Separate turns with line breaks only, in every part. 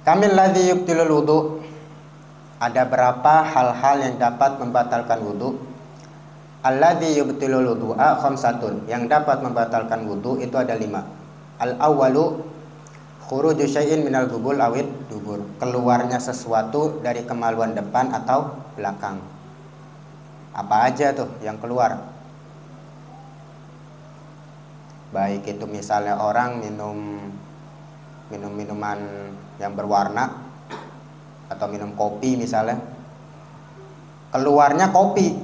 Kamil ladzi yubtilul wudu. Ada berapa hal-hal yang dapat membatalkan wudu? Alladzi yubtilul wudu'a khamsatun. Yang dapat membatalkan wudu itu ada 5. Al-awwalu khuruju syai'in minal gubul awid dubur. Keluarnya sesuatu dari kemaluan depan atau belakang. Apa aja tuh yang keluar? Baik itu misalnya orang minum minuman yang berwarna atau minum kopi misalnya, keluarnya kopi,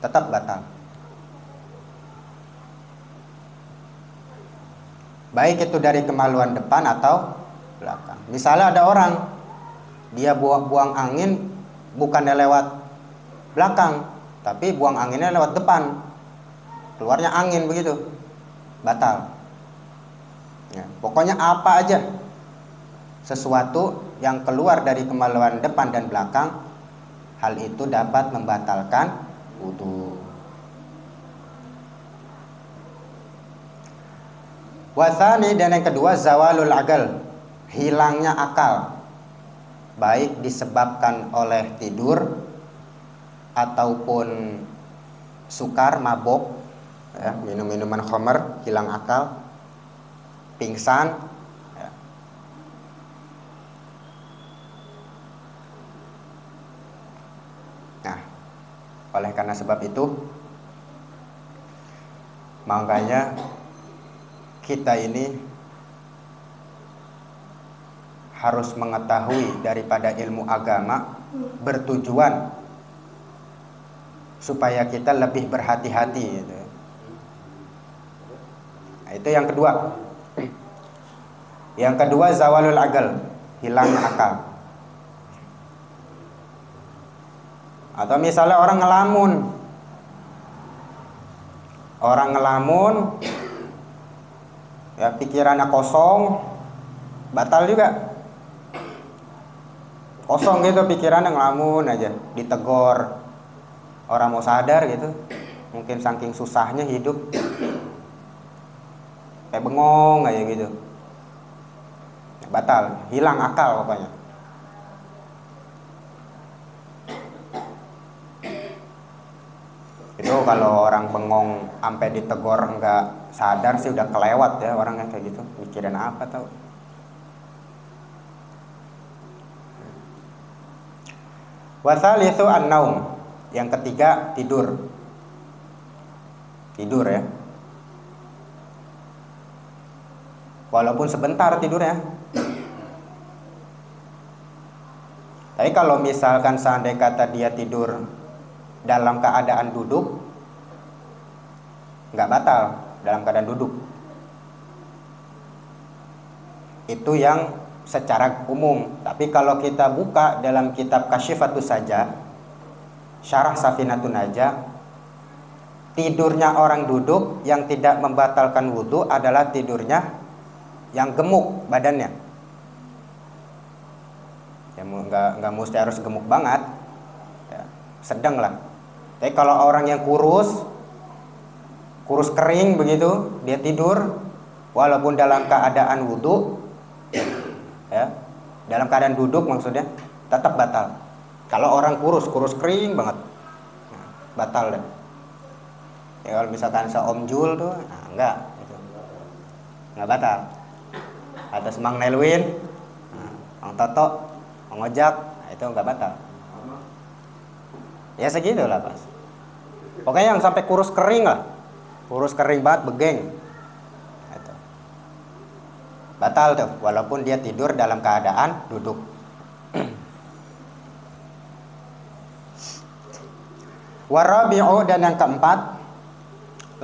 tetap batal. Baik itu dari kemaluan depan atau belakang. Misalnya ada orang dia buang angin bukannya lewat belakang, tapi buang anginnya lewat depan, keluarnya angin begitu, batal. Ya, pokoknya apa aja sesuatu yang keluar dari kemaluan depan dan belakang, hal itu dapat membatalkan wudu. Wasani, dan yang kedua zawalul akal, hilangnya akal, baik disebabkan oleh tidur ataupun sukar, mabok, ya, minum minuman khamar, hilang akal, pingsan, ya. Nah, oleh karena sebab itu, makanya kita ini harus mengetahui daripada ilmu agama bertujuan supaya kita lebih berhati-hati gitu. Nah, itu yang kedua. Yang kedua zawalul akal, hilangnya akal. Atau misalnya orang ngelamun, ya pikirannya kosong, batal juga. Kosong gitu pikirannya, ngelamun aja, ditegor, orang mau sadar gitu, mungkin saking susahnya hidup, kayak bengong aja gitu, batal, hilang akal pokoknya. Itu kalau orang bengong sampai ditegor nggak sadar sih udah kelewat ya orangnya kayak gitu, mikirin apa tau. Wasalitsu an-naum, yang ketiga tidur ya, walaupun sebentar tidurnya. Tapi kalau misalkan seandainya kata dia tidur dalam keadaan duduk, nggak batal dalam keadaan duduk. Itu yang secara umum. Tapi kalau kita buka dalam kitab Kasyifatus Saja, Syarah Safinatun Najah, tidurnya orang duduk yang tidak membatalkan wudu adalah tidurnya yang gemuk badannya. Ya nggak mesti harus gemuk banget, ya, sedang lah. Tapi kalau orang yang kurus kering begitu, dia tidur walaupun dalam keadaan wudu, ya, dalam keadaan duduk maksudnya, tetap batal. Kalau orang kurus kering banget, nah, batal deh. Ya kalau misalkan Om Jul tuh, nah, enggak, gitu. Enggak batal. Atas Mang Nelwin, nah, Mang Toto, Mang Ojak, nah, itu enggak batal. Ya segitulah pas. Pokoknya yang sampai kurus kering lah, kurus kering banget, begeng, gitu. Batal tuh, walaupun dia tidur dalam keadaan duduk. Warabi'u, dan yang keempat,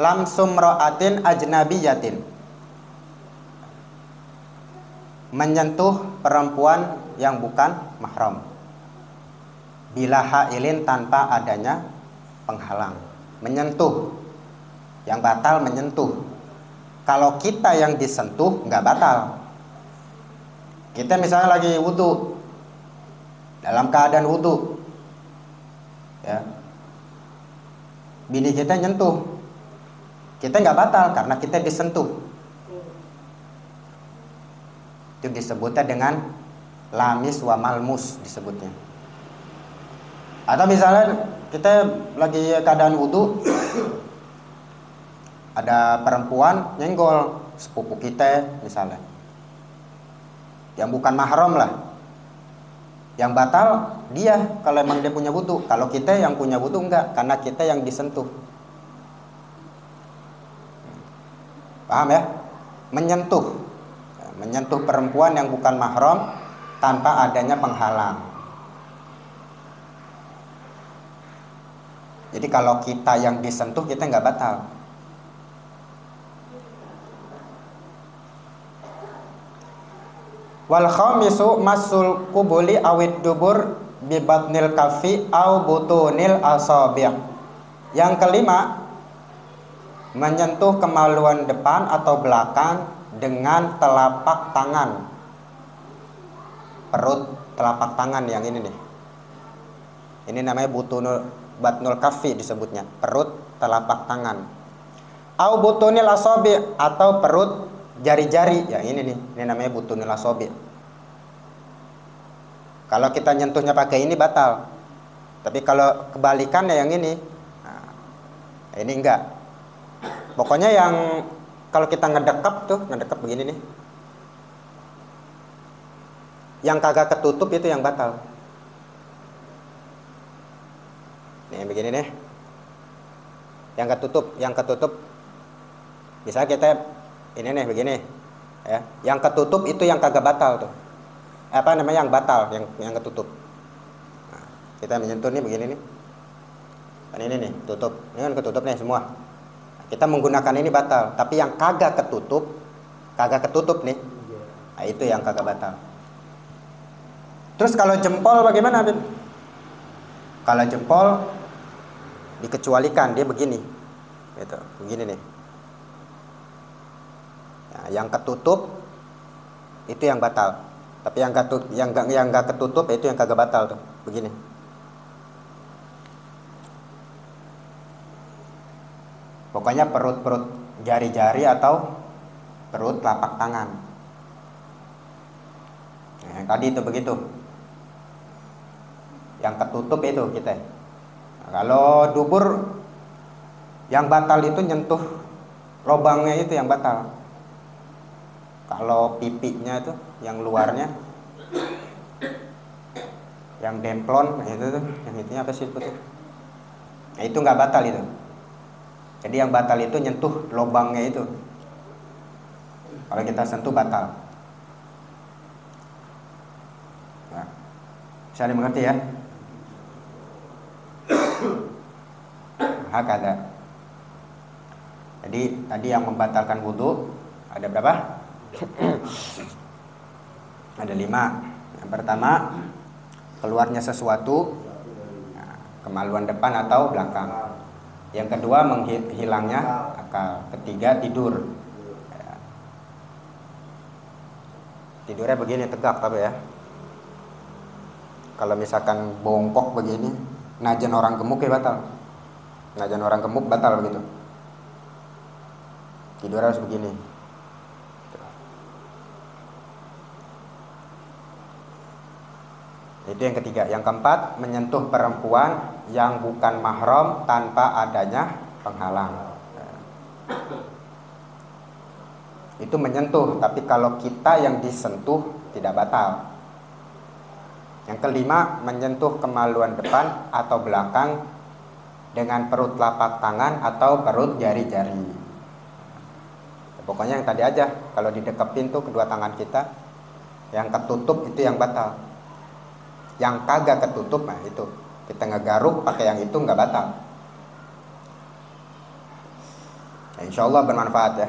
lamsum ra'atin ajnabiyatin, menyentuh perempuan yang bukan mahram, bila hailin, tanpa adanya penghalang. Menyentuh, yang batal menyentuh. Kalau kita yang disentuh nggak batal. Kita misalnya lagi wudu, dalam keadaan wudu, ya, bini kita nyentuh, kita nggak batal karena kita disentuh. Itu disebutnya dengan lamis wa malmus disebutnya. Atau misalnya kita lagi keadaan wudu, ada perempuan nyenggol sepupu kita misalnya, yang bukan mahram lah. Yang batal dia kalau emang dia punya wudu. Kalau kita yang punya wudu enggak, karena kita yang disentuh. Paham ya? Menyentuh perempuan yang bukan mahram tanpa adanya penghalang. Jadi kalau kita yang disentuh, kita nggak batal. Wal khamisu masul kubuli awid dubur bi batnil kafi au butunil asabi'. Yang kelima, menyentuh kemaluan depan atau belakang dengan telapak tangan. Perut telapak tangan yang ini nih. Ini namanya batnul kafi disebutnya, perut telapak tangan. Au butunil asabi' atau perut jari-jari, ya ini nih, ini namanya butunil asabi'. Kalau kita nyentuhnya pakai ini batal. Tapi kalau kebalikannya yang ini, nah, ini enggak. Pokoknya yang kalau kita ngedekap begini nih, yang kagak ketutup itu yang batal. Nih begini nih, yang ketutup. Misalnya kita ini nih begini, ya. Yang ketutup itu yang kagak batal tuh. Apa namanya yang batal, yang ketutup. Nah, kita menyentuh nih begini nih. Kan ini nih tutup, ini kan ketutup nih semua. Kita menggunakan ini batal, tapi yang kagak ketutup nih, nah itu yang kagak batal. Terus kalau jempol bagaimana, Bin? Kalau jempol dikecualikan, dia begini, gitu, begini nih. Nah, yang ketutup itu yang batal, tapi yang nggak ketutup itu yang kagak batal tuh, begini. Pokoknya perut jari-jari atau perut telapak tangan. Nah, tadi itu begitu. Yang ketutup itu kita. Nah, kalau dubur yang batal itu nyentuh lubangnya itu yang batal. Kalau pipinya itu yang luarnya, yang demplon itu tuh, yang itunya apa sih itu tuh? Nah, itu nggak batal itu. Jadi yang batal itu nyentuh lubangnya itu. Kalau kita sentuh batal. Nah, bisa dimengerti ya? Hakada. Jadi tadi yang membatalkan wudu ada berapa? Ada 5. Yang pertama, keluarnya sesuatu, nah, kemaluan depan atau belakang. Yang kedua, menghilangnya akal. Ketiga, tidur. Ya. Tidurnya begini tegak tapi ya. Kalau misalkan bongkok begini, najan orang gemuk ya batal. Najan orang gemuk batal begitu. Tidur harus begini. Itu yang ketiga. Yang keempat, menyentuh perempuan yang bukan mahram tanpa adanya penghalang. Itu menyentuh, tapi kalau kita yang disentuh tidak batal. Yang kelima, menyentuh kemaluan depan atau belakang dengan perut telapak tangan atau perut jari-jari. Pokoknya yang tadi aja, kalau didekepin tuh kedua tangan kita, yang ketutup itu yang batal. Yang kagak ketutup, nah itu kita ngegaruk pakai yang itu nggak batal. Nah, insya Allah bermanfaat ya.